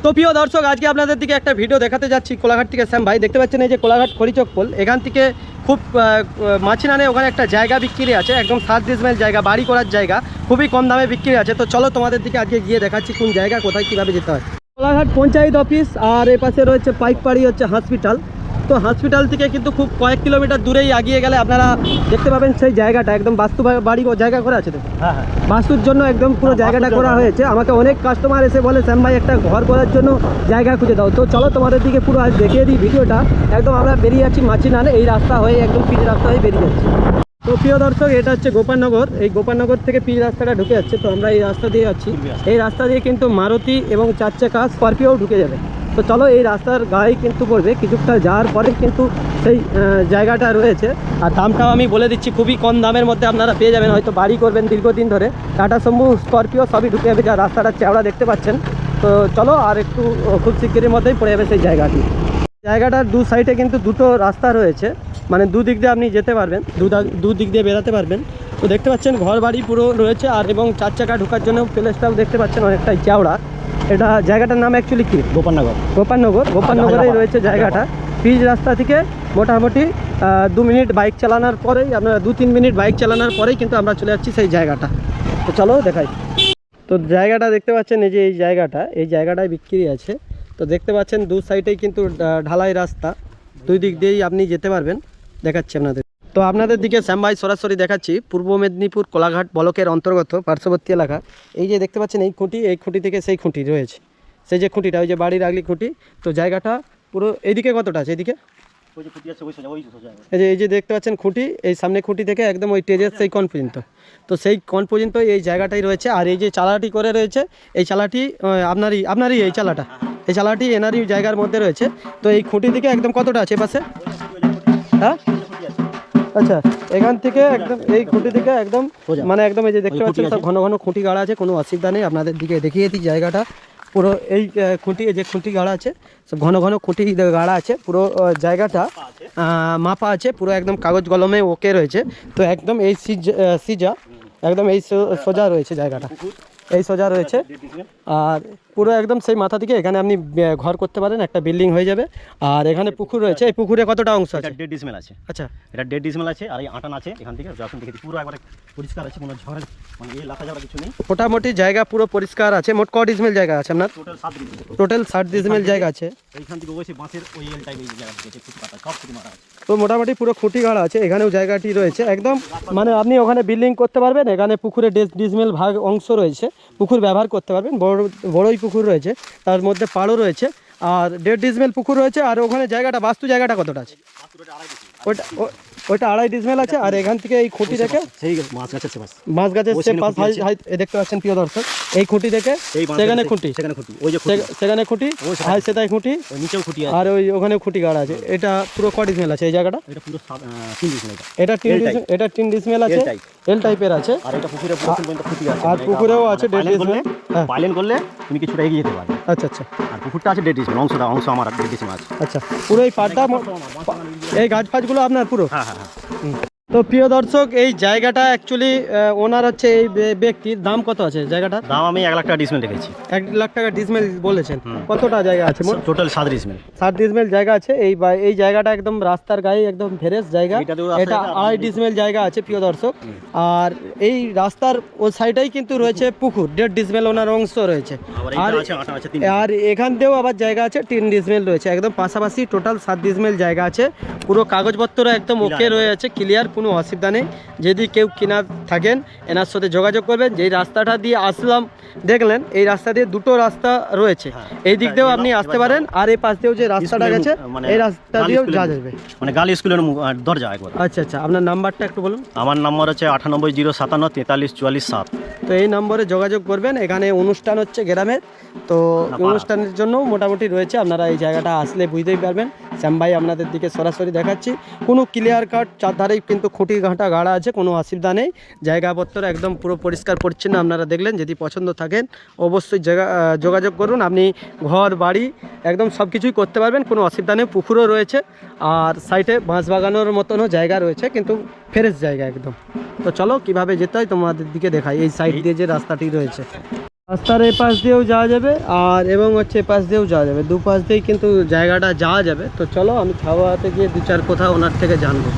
তো প্রিয় দর্শক, আজকে আপনাদের দিকে একটা ভিডিও দেখাতে যাচ্ছি কোলাঘাট থেকে। শ্যাম ভাই দেখতে পাচ্ছেন এই যে কোলাঘাট খড়িচক পোল, এখান থেকে খুব মাছিনানে ওখানে একটা জায়গা বিক্রি আছে, একদম 7 ডিসমাইল জায়গা, বাড়ি করার জায়গা, খুবই কম দামে বিক্রি আছে। তো চলো তোমাদের দিকে আজকে গিয়ে দেখাচ্ছি কোন জায়গা, কোথায় কীভাবে যেতে হয়। কোলাঘাট পঞ্চায়েত অফিস আর এ পাশে রয়েছে পাইকপাড়ি হচ্ছে হসপিটাল। তো হসপিটাল থেকে কিন্তু খুব কয়েক কিলোমিটার দূরেই এগিয়ে গেলে আপনারা দেখতে পাবেন সেই জায়গাটা একদম বাস্তু বাড়ি জায়গা করা আছে। দেখুন, হ্যাঁ, বাস্তুর জন্য একদম পুরো জায়গাটা করা হয়েছে। আমাকে অনেক কাস্টমার এসে বলে শ্যাম ভাই একটা ঘর করার জন্য জায়গা খুঁজে দাও। তো চলো তোমাদের দিকে পুরো আজ দেখিয়ে দিই ভিডিওটা। একদম আমরা বেরিয়ে যাচ্ছি মাছিনানে, এই রাস্তা হয়ে একদম পিচ রাস্তা হয়ে বেরিয়ে যাচ্ছি। তো প্রিয় দর্শক, এটা হচ্ছে গোপালনগর। এই গোপালনগর থেকে পিচ রাস্তাটা ঢুকে যাচ্ছে। তো আমরা এই রাস্তা দিয়ে যাচ্ছি। এই রাস্তা দিয়ে কিন্তু মারুতি এবং 4 চাকা স্করপিও ঢুকে যাবে। তো চলো, এই রাস্তার গায়ে কিন্তু পড়বে কিছুটা যাওয়ার পরে কিন্তু সেই জায়গাটা রয়েছে। আর দামটাও আমি বলে দিচ্ছি, খুবই কম দামের মধ্যে আপনারা পেয়ে যাবেন। হয়তো বাড়ি করবেন দীর্ঘদিন ধরে, টাটা সুমো স্করপিও সবই ঢুকে যাবে। যা রাস্তাটা চওড়া দেখতে পাচ্ছেন। তো চলো, আর একটু খুব শিগগিরের মধ্যেই পড়ে যাবে সেই জায়গাটি। জায়গাটার দু সাইডে কিন্তু দুটো রাস্তা রয়েছে, মানে দুদিক দিয়ে আপনি যেতে পারবেন, দুদিক দিয়ে বেরাতে পারবেন। তো দেখতে পাচ্ছেন ঘর বাড়ি পুরো রয়েছে। আর এবং 4 চাকা ঢোকার জন্য প্লেসটাও দেখতে পাচ্ছেন অনেকটাই চওড়া। এটা জায়গাটার নাম অ্যাকচুয়ালি কি? গোপালনগরেই রয়েছে জায়গাটা। পিচ রাস্তা থেকে মোটামুটি 2 মিনিট বাইক চালানোর পরেই, আপনারা 2-3 মিনিট বাইক চালানোর পরেই কিন্তু আমরা চলে যাচ্ছি সেই জায়গাটা। তো চলো দেখাই। তো জায়গাটা দেখতে পাচ্ছেন, এই যে এই জায়গাটায় বিক্রি আছে। তো দেখতে পাচ্ছেন দু সাইডেই কিন্তু ঢালাই রাস্তা, দুই দিক দিয়েই আপনি যেতে পারবেন। দেখাচ্ছি আপনাদের। তো আপনাদের দিকে শ্যাম ভাই সরাসরি দেখাচ্ছি পূর্ব মেদিনীপুর কোলাঘাট ব্লকের অন্তর্গত পার্শ্ববর্তী এলাকা। এই যে দেখতে পাচ্ছেন এই খুঁটি থেকে সেই খুঁটি রয়েছে, সেই যে খুঁটিটা, ওই যে বাড়ির আগলি খুঁটি। তো জায়গাটা পুরো এইদিকে কতটা আছে? এইদিকে এই যে দেখতে পাচ্ছেন খুঁটি, এই সামনে খুঁটি থেকে একদম ওই টেজের সেই কোণ পর্যন্ত। তো সেই কোণ পর্যন্ত এই জায়গাটাই রয়েছে। আর এই যে চালাটি করে রয়েছে, এই চালাটি আপনারই এই চালাটি এনারই জায়গার মধ্যে রয়েছে। তো এই খুঁটি থেকে একদম কতটা আছে পাশে? হ্যাঁ, আচ্ছা, এখান থেকে একদম এই খুঁটি থেকে একদম মানে একদম এই যে দেখতে পাচ্ছেন সব ঘন ঘন খুঁটি গাড়া আছে, কোনো অসুবিধা নেই। আপনাদের দিকে দেখিয়ে দিই জায়গাটা পুরো। এই খুঁটি, এই যে খুঁটি গাড়া আছে, সব ঘন ঘন খুঁটি গাড়া আছে। পুরো জায়গাটা মাপা আছে, পুরো একদম কাগজ কলমে ওকে রয়েছে। তো একদম এই সিজা একদম এই সোজা রয়েছে জায়গাটা, এই সোজা রয়েছে। আর পুরো একদম সেই মাথা থেকে এখানে আপনি ঘর করতে পারেন, একটা বিল্ডিং হয়ে যাবে। আর এখানে পুকুর রয়েছে। এই পুকুরে কতটা অংশ আছে? 1.5 ডিসমেল আছে। আচ্ছা, এটা 1.5 ডিসমেল আছে। আর এই আটান আছে এখান থেকে যখন দেখি পুরো একবারে পরিষ্কার আছে, কোনো ঝড় মানে এই লাফা যাওয়ার কিছু নেই। মোটামুটি জায়গা পুরো পরিষ্কার আছে। মোট ক ডিসমেল জায়গা আছে আপনার? টোটাল 60 ডিসমেল জায়গা আছে। এইখান থেকে ওই বাঁশের ওই এল টাইপ এই জায়গা থেকে খুঁটি কাটা সব খুঁটি মারা আছে। তো মোটামুটি পুরো খুঁটি গাড়া আছে। এখানেও জায়গাটি রয়েছে একদম, মানে আপনি ওখানে বিল্ডিং করতে পারবেন। এখানে পুকুরে 1.5 ডিসমেল ভাগ অংশ রয়েছে, পুকুর ব্যবহার করতে পারবেন। বড়ই পুকুর রয়েছে, তার মধ্যে পাড়ও রয়েছে। আর 1.5 ডিসমেল পুকুর রয়েছে। আর ওখানে জায়গাটা বাস্তু জায়গাটা কতটা আছে? ওইটা 2.5 ডিসমেল আছে। আর এখান থেকে এই খুঁটি থেকে বাঁশ গাছের দেখতে পাচ্ছেন প্রিয় দর্শক, এই খুঁটি থেকে সেখানে খুঁটি, সেখানে খুঁটি, সেটাই খুঁটি, আর ওই ওখানে খুঁটি গাড়া আছে। এটা পুরো ক ডিসমেল আছে এই জায়গাটা? এটা 3 ডিসমেল আছে, এল টাইপের আছে। আর পুকুরেও আছে 1.5 ডিসমেল। পাইলেন করলে তুমি কিছুটা এগিয়ে যেতে পারবে। আচ্ছা আচ্ছা। আর পুকুরটা আছে 1.5 ডিসমেল, অংশ আমার 1.5 ডিসমেল আছে। আচ্ছা, পুরো এই পাড়টা, এই গাছ ফাছগুলো আপনার পুরো? হ্যাঁ। তো প্রিয় দর্শক, এই জায়গাটা অ্যাকচুয়ালি ওনার হচ্ছে এই ব্যক্তির দাম কত আছে জায়গাটার? দাম আমি 1 লাখ টাকা ডিসমেল রেখেছি। 1 লাখ টাকা ডিসমেল বলেছেন। কতটা জায়গা আছে? Total 7 dismal. 7 ডিসমেল জায়গা আছে। এই জায়গাটা একদম রাস্তার গায়ে একদম ফ্রেশ জায়গা। এটা 2.5 ডিসমেল জায়গা আছে প্রিয় দর্শক। আর এই রাস্তার ওই সাইডেই কিন্তু রয়েছে পুকুর, 1.5 ডিসমেল ওনার অংশ রয়েছে। আর এখান দিয়েও আবার জায়গা আছে, 3 ডিসমেল রয়েছে। একদম পাশাপাশি টোটাল 7 ডিসমেল জায়গা আছে। পুরো কাগজপত্র একদম ওকে রয়েছে, ক্লিয়ার, কোনো অসুবিধা নেই। যদি কেউ কেনার থাকেন এনার সাথে যোগাযোগ করবেন। যেই রাস্তাটা দিয়ে আসলাম দেখলেন, এই রাস্তা দিয়ে দুটো রাস্তা রয়েছে। এই দিক দিয়েও আপনি আসতে পারেন। আর এই পাশ দিয়েও যে রাস্তাটা গেছে, এই রাস্তা দিয়েও যাওয়া যাবে, মানে গার্ল স্কুলের দরজা একবার। আচ্ছা আচ্ছা, আপনার নাম্বারটা একটু বলুন। আমার নাম্বার হচ্ছে 9807534447। তো এই নম্বরে যোগাযোগ করবেন। এখানে অনুষ্ঠান হচ্ছে গ্রামের, তো অনুষ্ঠানের জন্য মোটামুটি রয়েছে। আপনারা এই জায়গাটা আসলে বুঝতেই পারবেন। শ্যাম ভাই আপনাদের দিকে সরাসরি দেখাচ্ছি, কোনো ক্লিয়ার কাট, চারধারেই কিন্তু খুঁটি ঘাঁটা গাড়া আছে, কোনো অসুবিধা নেই। জায়গাপত্র একদম পুরো পরিষ্কার পরিচ্ছন্ন আপনারা দেখলেন। যদি পছন্দ থাকেন অবশ্যই যোগাযোগ করুন। আপনি ঘর বাড়ি একদম সব কিছুই করতে পারবেন, কোনো অসুবিধা নেই। পুকুরও রয়েছে, আর সাইডে বাঁশ বাগানোর মতনও জায়গা রয়েছে, কিন্তু ফ্রেশ জায়গা একদম। তো চলো কিভাবে যেতে হয় তোমাদের দিকে দেখাই। এই সাইড দিয়ে যে রাস্তাটি রয়েছে, রাস্তার এই পাশ দিয়েও যাওয়া যাবে আর এবং হচ্ছে এ পাশ দিয়েও যাওয়া যাবে, দুপাশ দিয়েই কিন্তু জায়গাটা যাওয়া যাবে। তো চলো আমি খাওয়াতে গিয়ে 2-4 কথা ওনার থেকে জানবো।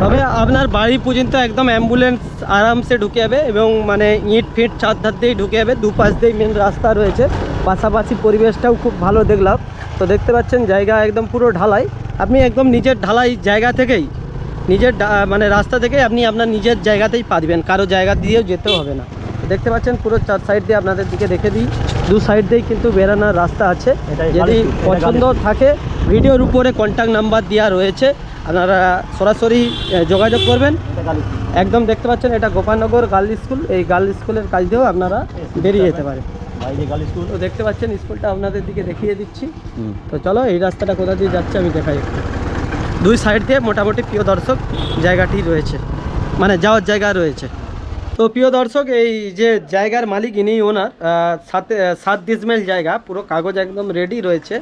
তবে আপনার বাড়ি পর্যন্ত একদম অ্যাম্বুলেন্স আরামসে ঢুকে যাবে এবং মানে ইট ফিট চারধার দিয়েই ঢুকে যাবে, দুপাশ দিয়েই মেন রাস্তা রয়েছে, পাশাপাশি পরিবেশটাও খুব ভালো দেখলাম। তো দেখতে পাচ্ছেন জায়গা একদম পুরো ঢালাই, আপনি একদম নিজের ঢালাই জায়গা থেকেই নিজের মানে রাস্তা থেকেই আপনি আপনার নিজের জায়গাতেই পাবেন, কারো জায়গা দিয়েও যেতেও হবে না। দেখতে পাচ্ছেন পুরো 4 সাইড দিয়ে আপনাদের দিকে দেখে দিই, 2 সাইড দিয়েই কিন্তু বেরানোর রাস্তা আছে। যদি পছন্দ থাকে ভিডিওর উপরে কন্ট্যাক্ট নাম্বার দেওয়া রয়েছে, আপনারা সরাসরি যোগাযোগ করবেন। একদম দেখতে পাচ্ছেন এটা গোপালনগর গার্লস স্কুল, এই গার্লস স্কুলের কাছ দিয়েও আপনারা বেরিয়ে যেতে পারেন। তো দেখতে পাচ্ছেন স্কুলটা আপনাদের দিকে দেখিয়ে দিচ্ছি। তো চলো এই রাস্তাটা কোথা দিয়ে যাচ্ছে আমি দেখাই একটু। 2 সাইড দিয়ে মোটামুটি প্রিয় দর্শক জায়গাটি রয়েছে, মানে যাওয়ার জায়গা রয়েছে। তো প্রিয় দর্শক এই যে জায়গার মালিক ইনি ওনার 7 ডিসমিল জায়গা, পুরো কাগজ একদম রেডি রয়েছে,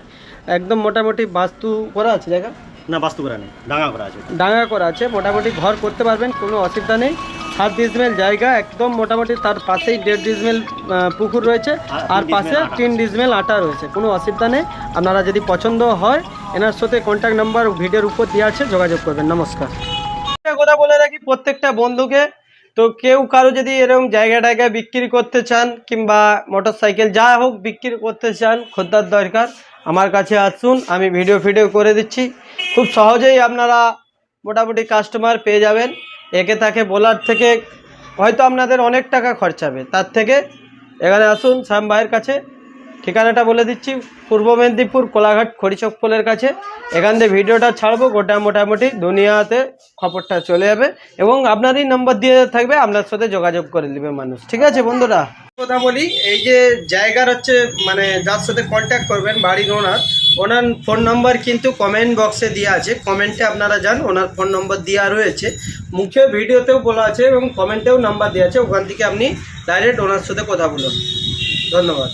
একদম মোটামুটি বাস্তু করা আছে জায়গা, না বাস্তু করা নেই, ডাঙা করা আছে, ডাঙা করা আছে, মোটামুটি ঘর করতে পারবেন, কোনো অসুবিধা নেই। 7 ডিসমিল জায়গা একদম মোটামুটি, তার পাশেই 1.5 ডিসমিল পুকুর রয়েছে আর পাশে 3 ডিসমিল আটা রয়েছে, কোনো অসুবিধা নেই। আপনারা যদি পছন্দ হয় এনার সাথে কন্ট্যাক্ট নাম্বার ভিডিওর উপর দেওয়া আছে, যোগাযোগ করবেন। নমস্কার। একটা কথা বলে রাখি প্রত্যেকটা বন্ধুকে, তো কেউ কারো যদি এরকম জায়গা বিক্রি করতে চান কিংবা মোটর সাইকেল যা হোক বিক্রি করতে চান, খদ্দের দরকার, আমার কাছে আসুন, আমি ভিডিও করে দিচ্ছি। খুব সহজেই আপনারা মোটামুটি কাস্টমার পেয়ে যাবেন। একে তাকে বলার থেকে হয়তো আপনাদের অনেক টাকা খরচা হবে, তার থেকে এখানে আসুন শ্যাম ভাইয়ের কাছে। ঠিকানাটা বলে দিচ্ছি, পূর্ব মেদিনীপুর কোলাঘাট খড়িচক পোলের কাছে। এখান থেকে ভিডিওটা ছাড়বো, গোটা মোটামুটি দুনিয়াতে খবরটা চলে যাবে এবং আপনারই নাম্বার দিয়ে থাকবে, আপনার সাথে যোগাযোগ করে নেবে মানুষ। ঠিক আছে বন্ধুরা, কথা বলি, এই যে জায়গার হচ্ছে মানে যার সাথে কন্ট্যাক্ট করবেন বাড়ির ওনার ফোন নম্বর কিন্তু কমেন্ট বক্সে দেওয়া আছে, কমেন্টে আপনারা যান, ওনার ফোন নম্বর দেওয়া রয়েছে, মুখে ভিডিওতেও বলা আছে এবং কমেন্টেও নাম্বার দেওয়া আছে, ওখান থেকে আপনি ডাইরেক্ট ওনার সাথে কথা বলুন। ধন্যবাদ।